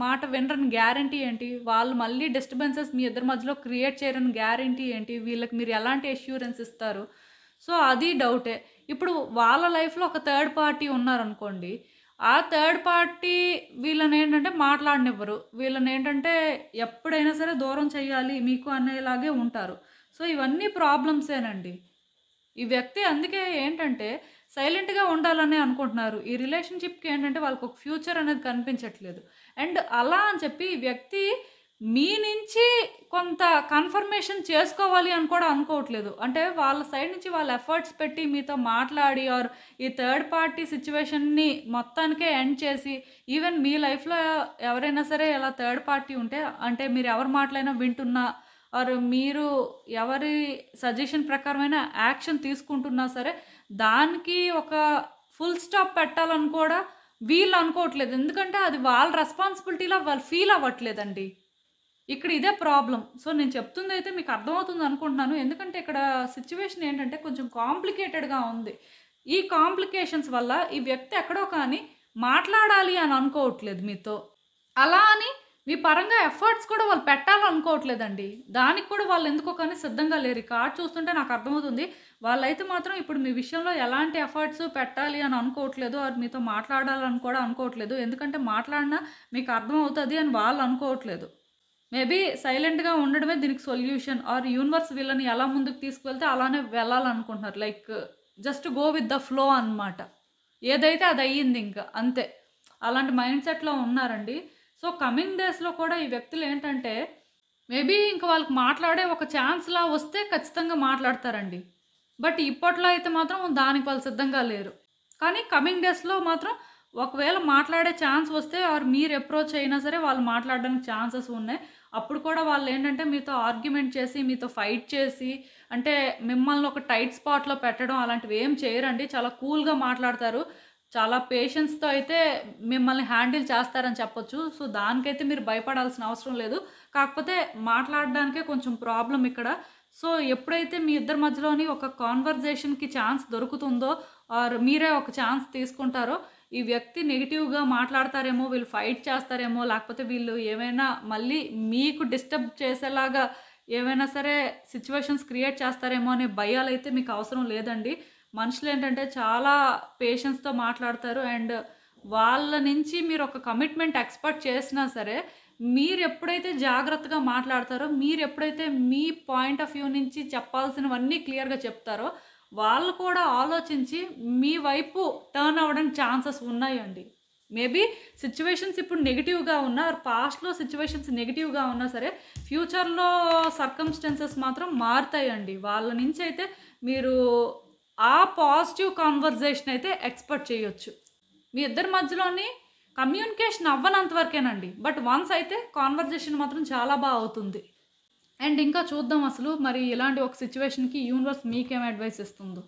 మాట వినరని గ్యారంటీ ఏంటి? వాళ్ళు మళ్ళీ డిస్టర్బెన్సెస్ మీ ఇద్దరి మధ్యలో క్రియేట్ చేయరని గ్యారంటీ ఏంటి? వీళ్ళకి మీరు ఎలాంటి అష్యూరెన్స్ ఇస్తారు? సో, అది డౌటే. ఇప్పుడు వాళ్ళ లైఫ్‌లో ఒక థర్డ్ పార్టీ ఉన్నారనుకోండి. ఆ థర్డ్ పార్టీ వీళ్ళనేంటంటే మాట్లాడనివ్వరు. వీళ్ళనేంటంటే ఎప్పుడైనా సరే దూరం చేయాలి మీకు అనేలాగే ఉంటారు. సో, ఇవన్నీ ప్రాబ్లమ్సేనండి. ఈ వ్యక్తి అందుకే ఏంటంటే సైలెంట్‌గా ఉండాలనే అనుకుంటున్నారు. ఈ రిలేషన్‌షిప్‌కి ఏంటంటే వాళ్ళకొక ఫ్యూచర్ అనేది కనిపించట్లేదు. అండ్ అలా అని చెప్పి ఈ వ్యక్తి మీ నుంచి కొంత కన్ఫర్మేషన్ చేసుకోవాలి అని కూడా అనుకోవట్లేదు. అంటే వాళ్ళ సైడ్ నుంచి వాళ్ళు ఎఫర్ట్స్ పెట్టి మీతో మాట్లాడి ఆర్ ఈ థర్డ్ పార్టీ సిట్యుయేషన్‌ని మొత్తానికే ఎండ్ చేసి ఈవెన్ మీ లైఫ్‌లో ఎవరైనా సరే ఇలా థర్డ్ పార్టీ ఉంటే అంటే మీరు ఎవరి మాటలైనా వింటున్నా ఆర్ మీరు ఎవరి సజెషన్ ప్రకారమైన యాక్షన్ తీసుకుంటున్నా సరే దానికి ఒక ఫుల్ స్టాప్ పెట్టాలని కూడా వీళ్ళు అనుకోవట్లేదు. ఎందుకంటే అది వాళ్ళ రెస్పాన్సిబిలిటీలా వాళ్ళు ఫీల్ అవ్వట్లేదండి. ఇక్కడ ఇదే ప్రాబ్లమ్. సో, నేను చెప్తుందైతే మీకు అర్థమవుతుంది అనుకుంటున్నాను. ఎందుకంటే ఇక్కడ సిట్యుయేషన్ ఏంటంటే కొంచెం కాంప్లికేటెడ్‌గా ఉంది. ఈ కాంప్లికేషన్స్ వల్ల ఈ వ్యక్తి ఎక్కడో కానీ మాట్లాడాలి అని అనుకోవట్లేదు మీతో. అలా అని మీ పరంగా ఎఫర్ట్స్ కూడా వాళ్ళు పెట్టాలనుకోవట్లేదండి. దానికి కూడా వాళ్ళు ఎందుకో కానీ సిద్ధంగా లేరు. ఈ కార్డ్ చూస్తుంటే నాకు అర్థమవుతుంది. వాళ్ళైతే మాత్రం ఇప్పుడు మీ విషయంలో ఎలాంటి ఎఫర్ట్స్ పెట్టాలి అని అనుకోవట్లేదు. ఆర్ మీతో మాట్లాడాలని కూడా అనుకోవట్లేదు. ఎందుకంటే మాట్లాడినా మీకు అర్థమవుతది అని వాళ్ళు అనుకోవట్లేదు. మేబీ సైలెంట్‌గా ఉండడమే దీనికి సొల్యూషన్ ఆర్ యూనివర్స్ వీళ్ళని ఎలా ముందుకు తీసుకువెళ్తే అలానే వెళ్ళాలనుకుంటున్నారు. Like just go with the flow అనమాట. ఏదైతే అది అయ్యిందింక అంతే. అలాంటి మైండ్ సెట్‌లో ఉన్నారండి. సో, కమింగ్ డేస్‌లో కూడా ఈ వ్యక్తులు ఏంటంటే మేబీ ఇంక వాళ్ళకి మాట్లాడే ఒక ఛాన్స్‌లా వస్తే ఖచ్చితంగా మాట్లాడతారండి. బట్ ఇప్పట్లో అయితే మాత్రం దానికి వాళ్ళు సిద్ధంగా లేరు. కానీ కమింగ్ డేస్‌లో మాత్రం ఒకవేళ మాట్లాడే ఛాన్స్ వస్తే ఆర్ మీరు అప్రోచ్ అయినా సరే వాళ్ళు మాట్లాడడానికి ఛాన్సెస్ ఉన్నాయి. అప్పుడు కూడా వాళ్ళేంటంటే మీతో ఆర్గ్యుమెంట్ చేసి, మీతో ఫైట్ చేసి అంటే మిమ్మల్ని ఒక టైట్ స్పాట్‌లో పెట్టడం అలాంటివి ఏం చేయరండి. చాలా కూల్‌గా మాట్లాడతారు. చాలా పేషెన్స్‌తో అయితే మిమ్మల్ని హ్యాండిల్ చేస్తారని చెప్పొచ్చు. సో, దానికైతే మీరు భయపడాల్సిన అవసరం లేదు. కాకపోతే మాట్లాడడానికే కొంచెం ప్రాబ్లమ్ ఇక్కడ. సో, ఎప్పుడైతే మీ ఇద్దరి మధ్యలోని ఒక కాన్వర్జేషన్‌కి ఛాన్స్ దొరుకుతుందో ఆర్ మీరే ఒక ఛాన్స్ తీసుకుంటారో ఈ వ్యక్తి నెగెటివ్‌గా మాట్లాడతారేమో, వీళ్ళు ఫైట్ చేస్తారేమో, లేకపోతే వీళ్ళు ఏమైనా మళ్ళీ మీకు డిస్టర్బ్ చేసేలాగా ఏమైనా సరే సిట్యుయేషన్స్ క్రియేట్ చేస్తారేమో అనే భయాలైతే మీకు అవసరం లేదండి. మనుషులేంటంటే చాలా పేషెన్స్‌తో మాట్లాడతారు. అండ్ వాళ్ళ నుంచి మీరు ఒక కమిట్మెంట్ ఎక్స్‌పెక్ట్ చేసినా సరే, మీరెప్పుడైతే జాగ్రత్తగా మాట్లాడతారో, మీరెప్పుడైతే మీ పాయింట్ ఆఫ్ వ్యూ నుంచి చెప్పాల్సినవన్నీ క్లియర్‌గా చెప్తారో, వాళ్ళు కూడా ఆలోచించి మీ వైపు టర్న్ అవ్వడానికి ఛాన్సెస్ ఉన్నాయండి. మేబీ సిట్యుయేషన్స్ ఇప్పుడు నెగెటివ్‌గా ఉన్నా, పాస్ట్‌లో సిట్యుయేషన్స్ నెగెటివ్‌గా ఉన్నా సరే, ఫ్యూచర్‌లో సర్కమ్‌స్టాన్సెస్ మాత్రం మారుతాయండి. వాళ్ళ నుంచయితే మీరు ఆ పాజిటివ్ కన్వర్జేషన్ అయితే ఎక్స్‌పెక్ట్ చేయొచ్చు. మీ ఇద్దరి మధ్యలోని కమ్యూనికేషన్ అవ్వనంత వరకేనండి. బట్ వన్స్ అయితే కాన్వర్జేషన్ మాత్రం చాలా అవుతుంది. అండ్ ఇంకా చూద్దాం అసలు మరి ఇలాంటి ఒక సిట్యుయేషన్‌కి యూనివర్స్ మీకేం అడ్వైస్ ఇస్తుందో.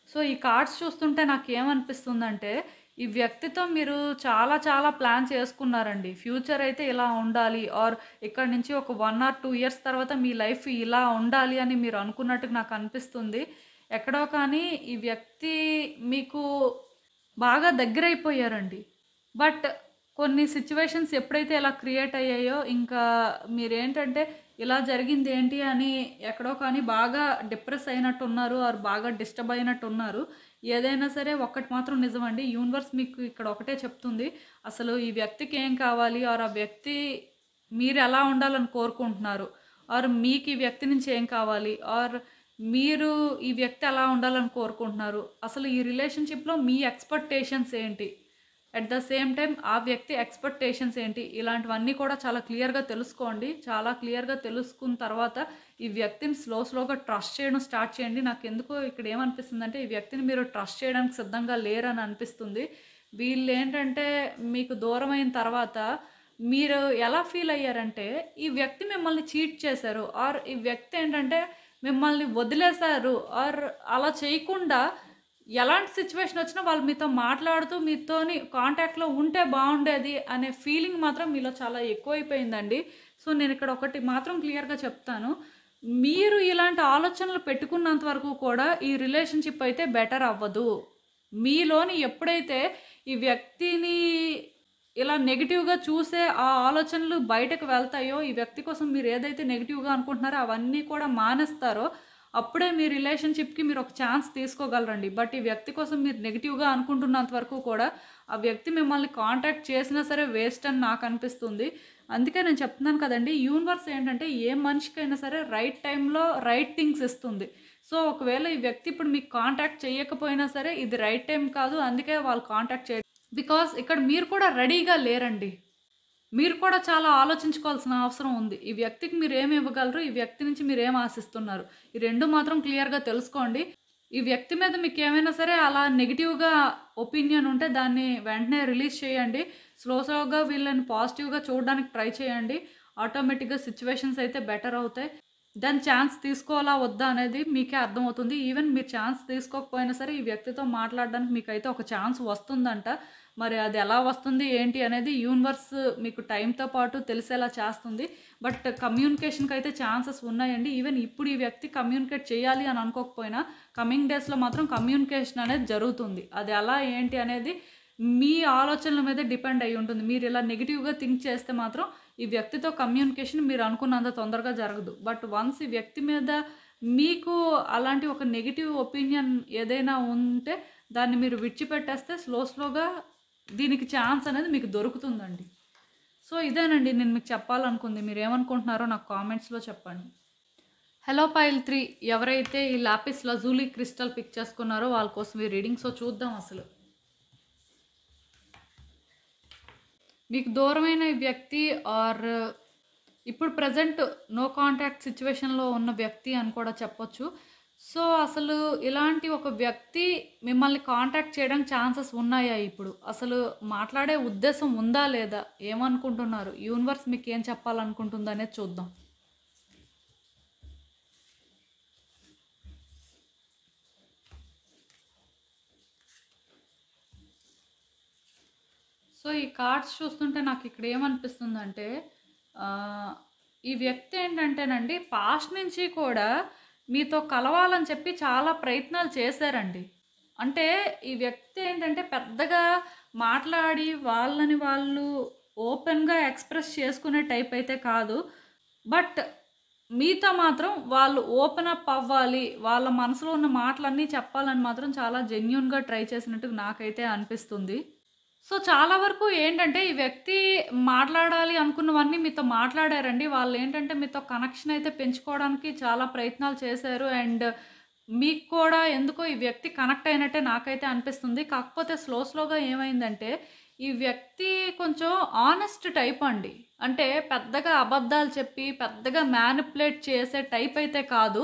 సో, ఈ కార్డ్స్ చూస్తుంటే నాకేమనిపిస్తుందంటే, ఈ వ్యక్తితో మీరు చాలా చాలా ప్లాన్ చేసుకున్నారండి. ఫ్యూచర్ అయితే ఇలా ఉండాలి ఆర్ ఇక్కడి నుంచి ఒక 1 ఆర్ 2 ఇయర్స్ తర్వాత మీ లైఫ్ ఇలా ఉండాలి అని మీరు అనుకున్నట్టుగా నాకనిపిస్తుంది. ఎక్కడో కానీ ఈ వ్యక్తి మీకు బాగా దగ్గరైపోయారండి. బట్ కొన్ని సిట్యుయేషన్స్ ఎప్పుడైతే ఇలా క్రియేట్ అయ్యాయో, ఇంకా మీరేంటంటే ఇలా జరిగిందేంటి అని ఎక్కడో కానీ బాగా డిప్రెస్ అయినట్టున్నారు ఆర్ బాగా డిస్టర్బ్ అయినట్టున్నారు. ఏదైనా సరే ఒక్కటి మాత్రం నిజమండి. యూనివర్స్ మీకు ఇక్కడ ఒకటే చెప్తుంది. అసలు ఈ వ్యక్తికి ఏం కావాలి ఆర్ ఆ వ్యక్తి మీరెలా ఉండాలని కోరుకుంటున్నారు? ఆర్ మీకు ఈ వ్యక్తి నుంచి ఏం కావాలి? ఆర్ మీరు ఈ వ్యక్తి ఎలా ఉండాలని కోరుకుంటున్నారు? అసలు ఈ రిలేషన్‌షిప్‌లో మీ ఎక్స్‌పెక్టేషన్స్ ఏంటి? అట్ ద సేమ్ టైమ్ ఆ వ్యక్తి ఎక్స్‌పెక్టేషన్స్ ఏంటి? ఇలాంటివన్నీ కూడా చాలా క్లియర్‌గా తెలుసుకోండి. చాలా క్లియర్‌గా తెలుసుకున్న తర్వాత ఈ వ్యక్తిని స్లోగా ట్రస్ట్ చేయడం స్టార్ట్ చేయండి. నాకెందుకో ఇక్కడ ఏమనిపిస్తుందంటే ఈ వ్యక్తిని మీరు ట్రస్ట్ చేయడానికి సిద్ధంగా లేరని అనిపిస్తుంది. వీళ్ళేంటంటే మీకు దూరమైన తర్వాత మీరు ఎలా ఫీల్ అయ్యారంటే ఈ వ్యక్తి మిమ్మల్ని చీట్ చేశారు ఆర్ ఈ వ్యక్తి ఏంటంటే మిమ్మల్ని వదిలేశారు ఆర్ అలా చేయకుండా ఎలాంటి సిచ్యువేషన్ వచ్చినా వాళ్ళు మీతో మాట్లాడుతూ మీతోని కాంటాక్ట్‌లో ఉంటే బాగుండేది అనే ఫీలింగ్ మాత్రం మీలో చాలా ఎక్కువైపోయిందండి. సో, నేను ఇక్కడ ఒకటి మాత్రం క్లియర్‌గా చెప్తాను. మీరు ఇలాంటి ఆలోచనలు పెట్టుకున్నంత వరకు కూడా ఈ రిలేషన్‌షిప్ అయితే బెటర్ అవ్వదు. మీలోని ఎప్పుడైతే ఈ వ్యక్తిని ఇలా నెగెటివ్‌గా చూసే ఆ ఆలోచనలు బయటకు వెళ్తాయో, ఈ వ్యక్తి కోసం మీరు ఏదైతే నెగెటివ్‌గా అనుకుంటున్నారో అవన్నీ కూడా మానేస్తారో, అప్పుడే మీ రిలేషన్‌షిప్‌కి మీరు ఒక ఛాన్స్ తీసుకోగలరండి. బట్ ఈ వ్యక్తి కోసం మీరు నెగెటివ్‌గా అనుకుంటున్నంత వరకు కూడా, ఆ వ్యక్తి మిమ్మల్ని కాంటాక్ట్ చేసినా సరే వేస్ట్ అని నాకనిపిస్తుంది. అందుకే నేను చెప్తున్నాను కదండీ! యూనివర్స్ ఏంటంటే ఏ మనిషికైనా సరే రైట్ టైంలో రైట్ థింగ్స్ ఇస్తుంది. సో, ఒకవేళ ఈ వ్యక్తి ఇప్పుడు మీకు కాంటాక్ట్ చేయకపోయినా సరే, ఇది రైట్ టైం కాదు. అందుకే వాళ్ళు కాంటాక్ట్ చేయడం బికాజ్ ఇక్కడ మీరు కూడా రెడీగా లేరండి. మీరు కూడా చాలా ఆలోచించుకోవాల్సిన అవసరం ఉంది. ఈ వ్యక్తికి మీరేమి ఇవ్వగలరు? ఈ వ్యక్తి నుంచి మీరేం ఆశిస్తున్నారు? ఈ 2 మాత్రం క్లియర్‌గా తెలుసుకోండి. ఈ వ్యక్తి మీద మీకేమైనా సరే అలా నెగెటివ్‌గా ఒపీనియన్ ఉంటే దాన్ని వెంటనే రిలీజ్ చేయండి. స్లోగా వీళ్ళని పాజిటివ్‌గా చూడడానికి ట్రై చేయండి. ఆటోమేటిక్‌గా సిట్యుయేషన్స్ అయితే బెటర్ అవుతాయి. దాని ఛాన్స్ తీసుకోవాలా వద్దా అనేది మీకే అర్థమవుతుంది. ఈవెన్ మీరు ఛాన్స్ తీసుకోకపోయినా సరే ఈ వ్యక్తితో మాట్లాడడానికి మీకైతే ఒక ఛాన్స్ వస్తుందంట. మరి అది ఎలా వస్తుంది ఏంటి అనేది యూనివర్స్ మీకు టైంతో పాటు తెలిసేలా చేస్తుంది. బట్ కమ్యూనికేషన్‌కి అయితే ఛాన్సెస్ ఉన్నాయండి. ఈవెన్ ఇప్పుడు ఈ వ్యక్తి కమ్యూనికేట్ చేయాలి అని అనుకోకపోయినా కమింగ్ డేస్‌లో మాత్రం కమ్యూనికేషన్ అనేది జరుగుతుంది. అది ఎలా ఏంటి అనేది మీ ఆలోచనల మీద డిపెండ్ అయ్యి ఉంటుంది. మీరు ఇలా నెగెటివ్‌గా థింక్ చేస్తే మాత్రం ఈ వ్యక్తితో కమ్యూనికేషన్ మీరు అనుకున్నంత తొందరగా జరగదు. బట్ వన్స్ ఈ వ్యక్తి మీద మీకు అలాంటి ఒక నెగెటివ్ ఒపీనియన్ ఏదైనా ఉంటే దాన్ని మీరు విడిచిపెట్టేస్తే స్లోగా దీనికి ఛాన్స్ అనేది మీకు దొరుకుతుందండి. సో, ఇదేనండి నేను మీకు చెప్పాలనుకుంది. మీరేమనుకుంటున్నారో నాకు కామెంట్స్‌లో చెప్పండి. హలో పైల్ 3 ఎవరైతే ఈ లాపిస్ లజూలి క్రిస్టల్ పిక్ చేసుకున్నారో వాళ్ళ కోసం ఈ రీడింగ్. సో, చూద్దాం అసలు. మీకు దూరమైన ఈ వ్యక్తి ఆర్ ఇప్పుడు ప్రెజెంట్ నో కాంటాక్ట్ సిచ్యువేషన్‌లో ఉన్న వ్యక్తి అని కూడా చెప్పొచ్చు. సో, అసలు ఇలాంటి ఒక వ్యక్తి మిమ్మల్ని కాంటాక్ట్ చేయడానికి ఛాన్సెస్ ఉన్నాయా ఇప్పుడు? అసలు మాట్లాడే ఉద్దేశం ఉందా లేదా? ఏమనుకుంటున్నారు? యూనివర్స్ మీకేం చెప్పాలనుకుంటుందనేది చూద్దాం. సో, ఈ కార్డ్స్ చూస్తుంటే నాకిక్కడ ఏమనిపిస్తుందంటే ఈ వ్యక్తి ఏంటంటేనండి పాస్ట్ నుంచి కూడా మీతో కలవాలని చెప్పి చాలా ప్రయత్నాలు చేశారండి. అంటే ఈ వ్యక్తి ఏంటంటే పెద్దగా మాట్లాడి వాళ్ళని వాళ్ళు ఓపెన్‌గా ఎక్స్‌ప్రెస్ చేసుకునే టైప్ అయితే కాదు. బట్ మీతో మాత్రం వాళ్ళు ఓపెన్ అప్ అవ్వాలి. వాళ్ళ మనసులో ఉన్న మాటలన్నీ చెప్పాలని మాత్రం చాలా జెన్యూన్‌గా ట్రై చేసినట్టు నాకైతే అనిపిస్తుంది. సో, చాలా వరకు ఏంటంటే, ఈ వ్యక్తి మాట్లాడాలి అనుకున్నవన్నీ మీతో మాట్లాడారండి. వాళ్ళేంటంటే, మీతో కనెక్షన్ అయితే పెంచుకోవడానికి చాలా ప్రయత్నాలు చేశారు. అండ్ మీకు కూడా ఎందుకో ఈ వ్యక్తి కనెక్ట్ అయినట్టే నాకైతే అనిపిస్తుంది. కాకపోతే స్లోగా ఏమైందంటే, ఈ వ్యక్తి కొంచెం హానెస్ట్ టైప్ అండి. అంటే పెద్దగా అబద్ధాలు చెప్పి, పెద్దగా మ్యానిపులేట్ చేసే టైప్ అయితే కాదు.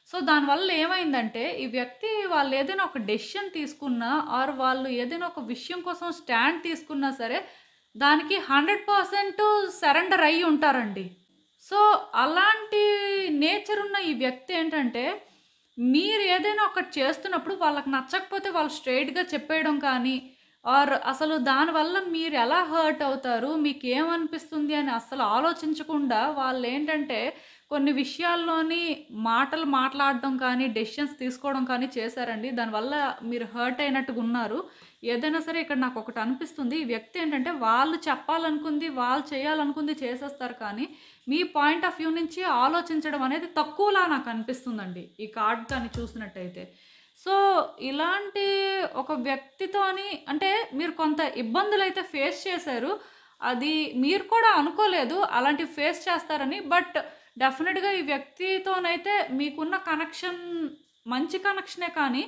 సో, దానివల్ల ఏమైందంటే, ఈ వ్యక్తి వాళ్ళేదైనా ఒక డెసిషన్ తీసుకున్నా ఆర్ వాళ్ళు ఏదైనా ఒక విషయం కోసం స్టాండ్ తీసుకున్నా సరే, దానికి 100% సరెండర్ అయ్యి ఉంటారండి. సో, అలాంటి నేచర్ ఉన్న ఈ వ్యక్తి ఏంటంటే, మీరు ఏదైనా ఒకటి చేస్తున్నప్పుడు వాళ్ళకి నచ్చకపోతే వాళ్ళు స్ట్రెయిట్‌గా చెప్పేయడం కానీ, ఆర్ అసలు దానివల్ల మీరు ఎలా హర్ట్ అవుతారు, మీకేమనిపిస్తుంది అని అస్సలు ఆలోచించకుండా వాళ్ళేంటంటే కొన్ని విషయాల్లోని మాటలు మాట్లాడడం కానీ, డెసిషన్స్ తీసుకోవడం కానీ చేశారండి. దానివల్ల మీరు హర్ట్ అయినట్టుగా ఉన్నారు. ఏదైనా సరే ఇక్కడ నాకొకటి అనిపిస్తుంది. ఈ వ్యక్తి ఏంటంటే వాళ్ళు చెప్పాలనుకుంది, వాళ్ళు చేయాలనుకుంది చేసేస్తారు కానీ, మీ పాయింట్ ఆఫ్ వ్యూ నుంచి ఆలోచించడం అనేది తక్కువలా నాకు అనిపిస్తుందండి. ఈ కార్డ్ కానీ చూసినట్టయితే. సో, ఇలాంటి ఒక వ్యక్తితోని అంటే మీరు కొంత ఇబ్బందులైతే ఫేస్ చేశారు. అది మీరు కూడా అనుకోలేదు అలాంటివి ఫేస్ చేస్తారని. బట్ డెఫినిట్‌గా ఈ వ్యక్తితోనైతే మీకున్న కనెక్షన్ మంచి కనెక్షనే కానీ,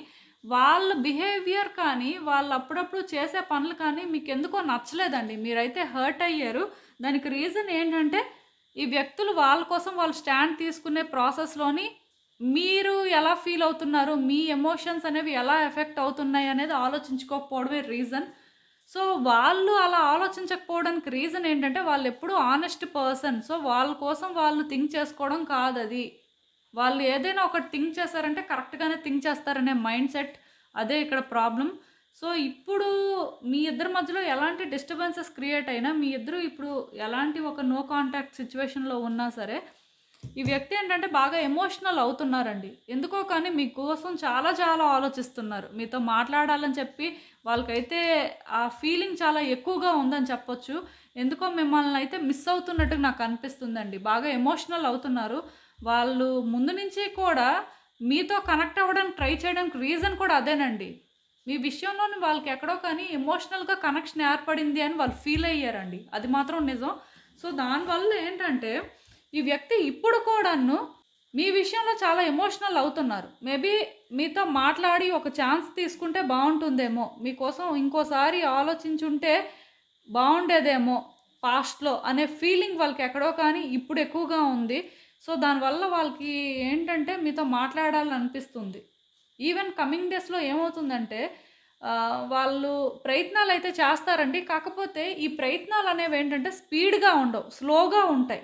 వాళ్ళ బిహేవియర్ కానీ, వాళ్ళు అప్పుడప్పుడు చేసే పనులు కానీ మీకెందుకో నచ్చలేదండి. మీరైతే హర్ట్ అయ్యారు. దానికి రీజన్ ఏంటంటే, ఈ వ్యక్తులు వాళ్ళ కోసం వాళ్ళు స్టాండ్ తీసుకునే ప్రాసెస్‌లోని మీరు ఎలా ఫీల్ అవుతున్నారు, మీ ఎమోషన్స్ అనేవి ఎలా ఎఫెక్ట్ అవుతున్నాయి అనేది ఆలోచించుకోకపోవడమే రీజన్. సో, వాళ్ళు అలా ఆలోచించకపోవడానికి రీజన్ ఏంటంటే, వాళ్ళెప్పుడూ హానెస్ట్ పర్సన్. సో, వాళ్ళ కోసం వాళ్ళు థింక్ చేసుకోవడం కాదది. వాళ్ళు ఏదైనా ఒకటి థింక్ చేశారంటే కరెక్ట్‌గానే థింక్ చేస్తారనే మైండ్ సెట్. అదే ఇక్కడ ప్రాబ్లమ్. సో, ఇప్పుడు మీ ఇద్దరి మధ్యలో ఎలాంటి డిస్టర్బెన్సెస్ క్రియేట్ అయినా, మీ ఇద్దరు ఇప్పుడు ఎలాంటి ఒక నో కాంటాక్ట్ సిట్యుయేషన్‌లో ఉన్నా సరే, ఈ వ్యక్తి ఏంటంటే బాగా ఎమోషనల్ అవుతున్నారండి. ఎందుకో కానీ మీకోసం చాలా ఆలోచిస్తున్నారు. మీతో మాట్లాడాలని చెప్పి వాళ్ళకైతే ఆ ఫీలింగ్ చాలా ఎక్కువగా ఉందని చెప్పొచ్చు. ఎందుకో మిమ్మల్నైతే మిస్ అవుతున్నట్టు నాకు అనిపిస్తుందండి. బాగా ఎమోషనల్ అవుతున్నారు. వాళ్ళు ముందు నుంచి కూడా మీతో కనెక్ట్ అవ్వడానికి ట్రై చేయడానికి రీజన్ కూడా అదేనండి. మీ విషయంలోని వాళ్ళకి ఎక్కడో కానీ ఎమోషనల్‌గా కనెక్షన్ ఏర్పడింది అని వాళ్ళు ఫీల్ అయ్యారండి. అది మాత్రం నిజం. సో, దానివల్ల ఏంటంటే ఈ వ్యక్తి ఇప్పుడు కూడాను మీ విషయంలో చాలా ఎమోషనల్ అవుతున్నారు. మేబీ మీతో మాట్లాడి ఒక ఛాన్స్ తీసుకుంటే బావుంటుందేమో, మీకోసం ఇంకోసారి ఆలోచించుంటే బావుండేదేమో పాస్ట్‌లో అనే ఫీలింగ్ వాళ్ళకి ఎక్కడో కానీ ఇప్పుడు ఎక్కువగా ఉంది. సో, దానివల్ల వాళ్ళకి ఏంటంటే మీతో మాట్లాడాలనిపిస్తుంది. ఈవెన్ కమింగ్ డేస్‌లో ఏమవుతుందంటే వాళ్ళు ప్రయత్నాలైతే చేస్తారండి. కాకపోతే ఈ ప్రయత్నాలనేవేంటంటే స్పీడ్‌గా ఉండవు. స్లోగా ఉంటాయి.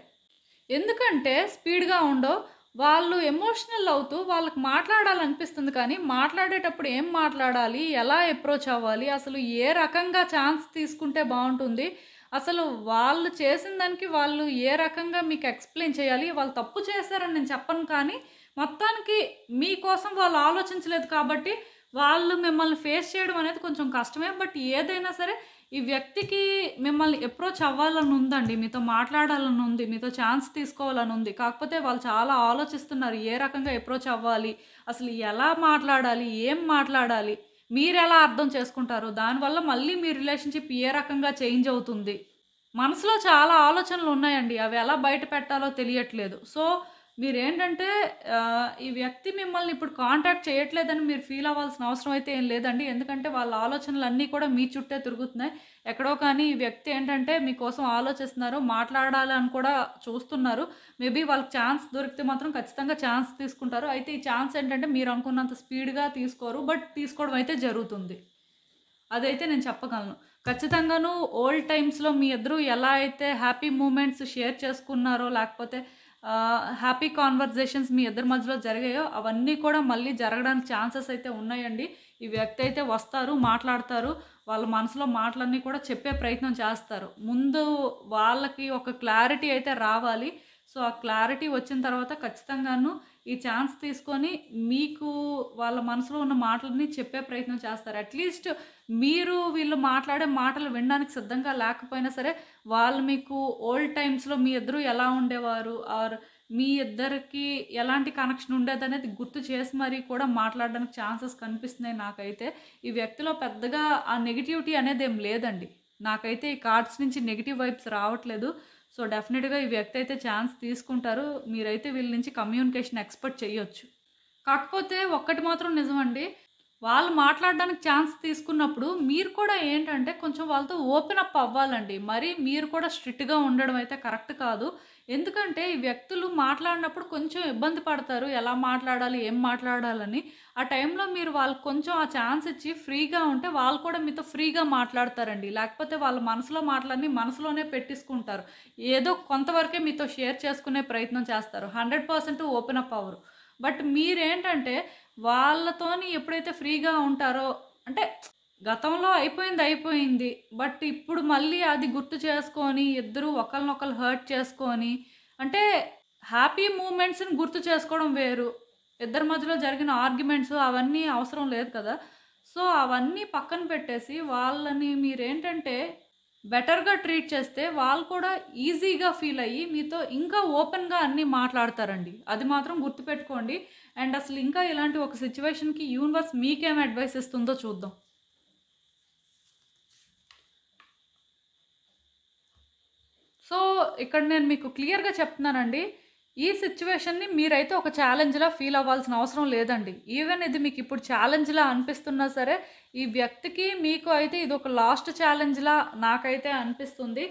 ఎందుకంటే స్పీడ్‌గా ఉండవు. వాళ్ళు ఎమోషనల్ అవుతూ వాళ్ళకి మాట్లాడాలనిపిస్తుంది కానీ, మాట్లాడేటప్పుడు ఏం మాట్లాడాలి? ఎలా అప్రోచ్ అవ్వాలి? అసలు ఏ రకంగా ఛాన్స్ తీసుకుంటే బావుంటుంది? అసలు వాళ్ళు చేసిన దానికి వాళ్ళు ఏ రకంగా మీకు ఎక్స్‌ప్లెయిన్ చేయాలి? వాళ్ళు తప్పు చేశారని నేను చెప్పను కానీ, మొత్తానికి మీకోసం వాళ్ళు ఆలోచించలేదు కాబట్టి, వాళ్ళు మిమ్మల్ని ఫేస్ చేయడం అనేది కొంచెం కష్టమే. బట్ ఏదైనా సరే ఈ వ్యక్తికి మిమ్మల్ని అప్రోచ్ అవ్వాలని ఉందండి. మీతో మాట్లాడాలని ఉంది. మీతో ఛాన్స్ తీసుకోవాలని ఉంది. కాకపోతే వాళ్ళు చాలా ఆలోచిస్తున్నారు. ఏ రకంగా అప్రోచ్ అవ్వాలి? అసలు ఎలా మాట్లాడాలి? ఏం మాట్లాడాలి? మీరెలా అర్థం చేసుకుంటారు? దానివల్ల మళ్ళీ మీ రిలేషన్‌షిప్ ఏ రకంగా చేంజ్ అవుతుంది? మనసులో చాలా ఆలోచనలు ఉన్నాయండి. అవి ఎలా బయట పెట్టాలో తెలియట్లేదు. సో, మీరేంటంటే ఈ వ్యక్తి మిమ్మల్ని ఇప్పుడు కాంటాక్ట్ చేయట్లేదని మీరు ఫీల్ అవ్వాల్సిన అవసరం అయితే ఏం లేదండి. ఎందుకంటే వాళ్ళ ఆలోచనలన్నీ కూడా మీ చుట్టే తిరుగుతున్నాయి. ఎక్కడో కానీ ఈ వ్యక్తి ఏంటంటే మీకోసం ఆలోచిస్తున్నారు. మాట్లాడాలని కూడా చూస్తున్నారు. మేబీ వాళ్ళకి ఛాన్స్ దొరికితే మాత్రం ఖచ్చితంగా ఛాన్స్ తీసుకుంటారు. అయితే ఈ ఛాన్స్ ఏంటంటే మీరు అనుకున్నంత స్పీడ్‌గా తీసుకోరు. బట్ తీసుకోవడం అయితే జరుగుతుంది. అదైతే నేను చెప్పగలను. ఖచ్చితంగాను ఓల్డ్ టైమ్స్‌లో మీ ఇద్దరు ఎలా అయితే హ్యాపీ మూమెంట్స్ షేర్ చేసుకున్నారో, లేకపోతే హ్యాపీ కాన్వర్జేషన్స్ మీ ఇద్దరి మధ్యలో జరిగాయో, అవన్నీ కూడా మళ్ళీ జరగడానికి ఛాన్సెస్ అయితే ఉన్నాయండి. ఈ వ్యక్తి అయితే వస్తారు, మాట్లాడతారు. వాళ్ళ మనసులో మాటలన్నీ కూడా చెప్పే ప్రయత్నం చేస్తారు. ముందు వాళ్ళకి ఒక క్లారిటీ అయితే రావాలి. సో, ఆ క్లారిటీ వచ్చిన తర్వాత ఖచ్చితంగాను ఈ ఛాన్స్ తీసుకొని మీకు వాళ్ళ మనసులో ఉన్న మాటలని చెప్పే ప్రయత్నం చేస్తారు. అట్‌లీస్ట్ మీరు వీళ్ళు మాట్లాడే మాటలు వినడానికి సిద్ధంగా లేకపోయినా సరే, వాళ్ళు మీకు ఓల్డ్ టైమ్స్‌లో మీ ఇద్దరు ఎలా ఉండేవారు? ఆర్ మీ ఇద్దరికి ఎలాంటి కనెక్షన్ ఉండేదనేది గుర్తు చేసి మరీ కూడా మాట్లాడడానికి ఛాన్సెస్ కనిపిస్తున్నాయి నాకైతే. ఈ వ్యక్తిలో పెద్దగా ఆ నెగటివిటీ అనేదేం లేదండి. నాకైతే ఈ కార్డ్స్ నుంచి నెగెటివ్ వైబ్స్ రావట్లేదు. సో, డెఫినెట్‌గా ఈ వ్యక్తి అయితే ఛాన్స్ తీసుకుంటారు. మీరైతే వీళ్ళ నుంచి కమ్యూనికేషన్ ఎక్స్‌పెక్ట్ చేయొచ్చు. కాకపోతే ఒక్కటి మాత్రం నిజమండి. వాళ్ళు మాట్లాడడానికి ఛాన్స్ తీసుకున్నప్పుడు మీరు కూడా ఏంటంటే కొంచెం వాళ్ళతో ఓపెన్ అప్ అవ్వాలండి. మరి మీరు కూడా స్ట్రిక్ట్‌గా ఉండడం అయితే కరెక్ట్ కాదు. ఎందుకంటే ఈ వ్యక్తులు మాట్లాడినప్పుడు కొంచెం ఇబ్బంది పడతారు. ఎలా మాట్లాడాలి? ఏం మాట్లాడాలని. ఆ టైంలో మీరు వాళ్ళకి కొంచెం ఆ ఛాన్స్ ఇచ్చి ఫ్రీగా ఉంటే వాళ్ళు కూడా మీతో ఫ్రీగా మాట్లాడతారండి. లేకపోతే వాళ్ళ మనసులో మాటలన్నీ మనసులోనే పెట్టేసుకుంటారు. ఏదో కొంతవరకే మీతో షేర్ చేసుకునే ప్రయత్నం చేస్తారు. 100% ఓపెన్ అప్ అవ్వరు. బట్ మీరేంటంటే వాళ్ళతోని ఎప్పుడైతే ఫ్రీగా ఉంటారో అంటే గతంలో అయిపోయింది అయిపోయింది. బట్ ఇప్పుడు మళ్ళీ అది గుర్తు చేసుకొని ఇద్దరు ఒకళ్ళనొకళ్ళు హర్ట్ చేసుకొని అంటే హ్యాపీ మూమెంట్స్‌ని గుర్తు చేసుకోవడం వేరు. ఇద్దరి మధ్యలో జరిగిన ఆర్గ్యుమెంట్స్ అవన్నీ అవసరం లేదు కదా! సో, అవన్నీ పక్కన పెట్టేసి వాళ్ళని మీరేంటంటే బెటర్‌గా ట్రీట్ చేస్తే వాళ్ళు కూడా ఈజీగా ఫీల్ అయ్యి మీతో ఇంకా ఓపెన్‌గా అన్నీ మాట్లాడతారండి. అది మాత్రం గుర్తుపెట్టుకోండి. అండ్ అసలు ఇంకా ఇలాంటి ఒక సిట్యుయేషన్‌కి యూనివర్స్ మీకేం అడ్వైస్ ఇస్తుందో చూద్దాం. సో, ఇక్కడ నేను మీకు క్లియర్‌గా చెప్తున్నానండి. ఈ సిట్యుయేషన్‌ని మీరైతే ఒక ఛాలెంజ్‌లా ఫీల్ అవ్వాల్సిన అవసరం లేదండి. ఈవెన్ ఇది మీకు ఇప్పుడు ఛాలెంజ్‌లా అనిపిస్తున్నా సరే, ఈ వ్యక్తికి మీకు అయితే ఇదొక లాస్ట్ ఛాలెంజ్‌లా నాకైతే అనిపిస్తుంది.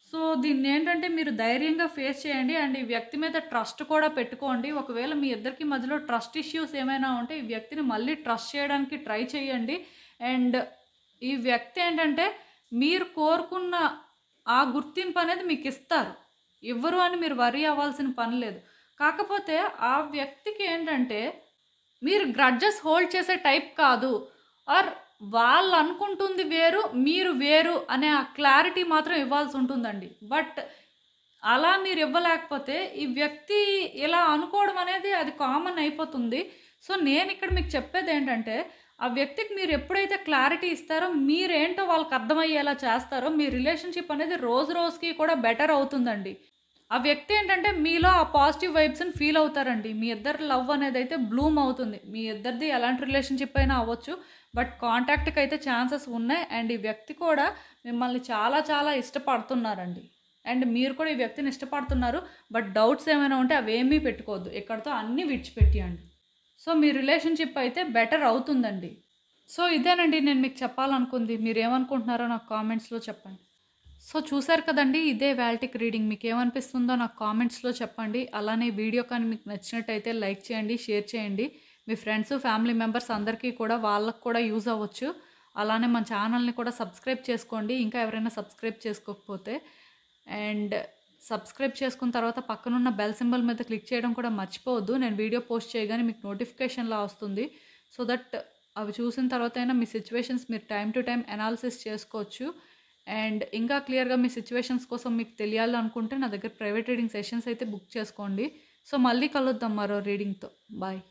సో, దీన్నేంటంటే మీరు ధైర్యంగా ఫేస్ చేయండి. అండ్ ఈ వ్యక్తి మీద ట్రస్ట్ కూడా పెట్టుకోండి. ఒకవేళ మీ ఇద్దరికి మధ్యలో ట్రస్ట్ ఇష్యూస్ ఏమైనా ఉంటే ఈ వ్యక్తిని మళ్ళీ ట్రస్ట్ చేయడానికి ట్రై చేయండి. అండ్ ఈ వ్యక్తి ఏంటంటే మీరు కోరుకున్న ఆ గుర్తింపు అనేది మీకిస్తారు. ఇవ్వరు అని మీరు వర్రీ అవ్వాల్సిన పని లేదు. కాకపోతే ఆ వ్యక్తికి ఏంటంటే మీరు గ్రడ్జెస్ హోల్డ్ చేసే టైప్ కాదు. ఆర్ వాళ్ళు అనుకుంటుంది వేరు, మీరు వేరు అనే ఆ క్లారిటీ మాత్రం ఇవ్వాల్సి ఉంటుందండి. బట్ అలా మీరు ఇవ్వలేకపోతే ఈ వ్యక్తి ఇలా అనుకోవడం అనేది అది కామన్ అయిపోతుంది. సో, నేనిక్కడ మీకు చెప్పేదేంటంటే ఆ వ్యక్తికి మీరు ఎప్పుడైతే క్లారిటీ ఇస్తారో మీరేంటో వాళ్ళకి అర్థమయ్యేలా చేస్తారో మీ రిలేషన్‌షిప్ అనేది రోజు రోజుకి కూడా బెటర్ అవుతుందండి. ఆ వ్యక్తి ఏంటంటే మీలో ఆ పాజిటివ్ వైబ్స్‌ని ఫీల్ అవుతారండి. మీ ఇద్దరి లవ్ అనేదైతే బ్లూమ్ అవుతుంది. మీ ఇద్దరిది ఎలాంటి రిలేషన్‌షిప్ అయినా అవ్వచ్చు. బట్ కాంటాక్ట్‌కి అయితే ఛాన్సెస్ ఉన్నాయి. అండ్ ఈ వ్యక్తి కూడా మిమ్మల్ని చాలా చాలా ఇష్టపడుతున్నారండి. అండ్ మీరు కూడా ఈ వ్యక్తిని ఇష్టపడుతున్నారు. బట్ డౌట్స్ ఏమైనా ఉంటే అవేమీ పెట్టుకోవద్దు. ఇక్కడితో అన్నీ విడిచిపెట్టేయండి. సో, మీ రిలేషన్‌షిప్ అయితే బెటర్ అవుతుందండి. సో, ఇదేనండి నేను మీకు చెప్పాలనుకుంది. మీరేమనుకుంటున్నారో నాకు కామెంట్స్‌లో చెప్పండి. సో, చూసారు కదండీ! ఇదే వాల్టిక్ రీడింగ్. మీకేమనిపిస్తుందో నాకు కామెంట్స్‌లో చెప్పండి. అలానే వీడియో కానీ మీకు నచ్చినట్టయితే లైక్ చేయండి, షేర్ చేయండి. మీ ఫ్రెండ్స్, ఫ్యామిలీ మెంబర్స్ అందరికీ కూడా వాళ్ళకి కూడా యూజ్ అవ్వచ్చు. అలానే మన ఛానల్‌ని కూడా సబ్స్క్రైబ్ చేసుకోండి. ఇంకా ఎవరైనా సబ్స్క్రైబ్ చేసుకోకపోతే. అండ్ సబ్స్క్రైబ్ చేసుకున్న తర్వాత పక్కనున్న బెల్ సింబల్ మీద క్లిక్ చేయడం కూడా మర్చిపోవద్దు. నేను వీడియో పోస్ట్ చేయగానే మీకు నోటిఫికేషన్‌లా వస్తుంది. సో దట్ అవి చూసిన తర్వాతైనా మీ సిట్యుయేషన్స్ మీరు టైమ్ టు టైమ్ అనాలిసిస్ చేసుకోవచ్చు. అండ్ ఇంకా క్లియర్‌గా మీ సిట్యుయేషన్స్ కోసం మీకు తెలియాలనుకుంటే నా దగ్గర ప్రైవేట్ రీడింగ్ సెషన్స్ అయితే బుక్ చేసుకోండి. సో, మళ్ళీ కలుద్దాం మరో రీడింగ్‌తో. బాయ్.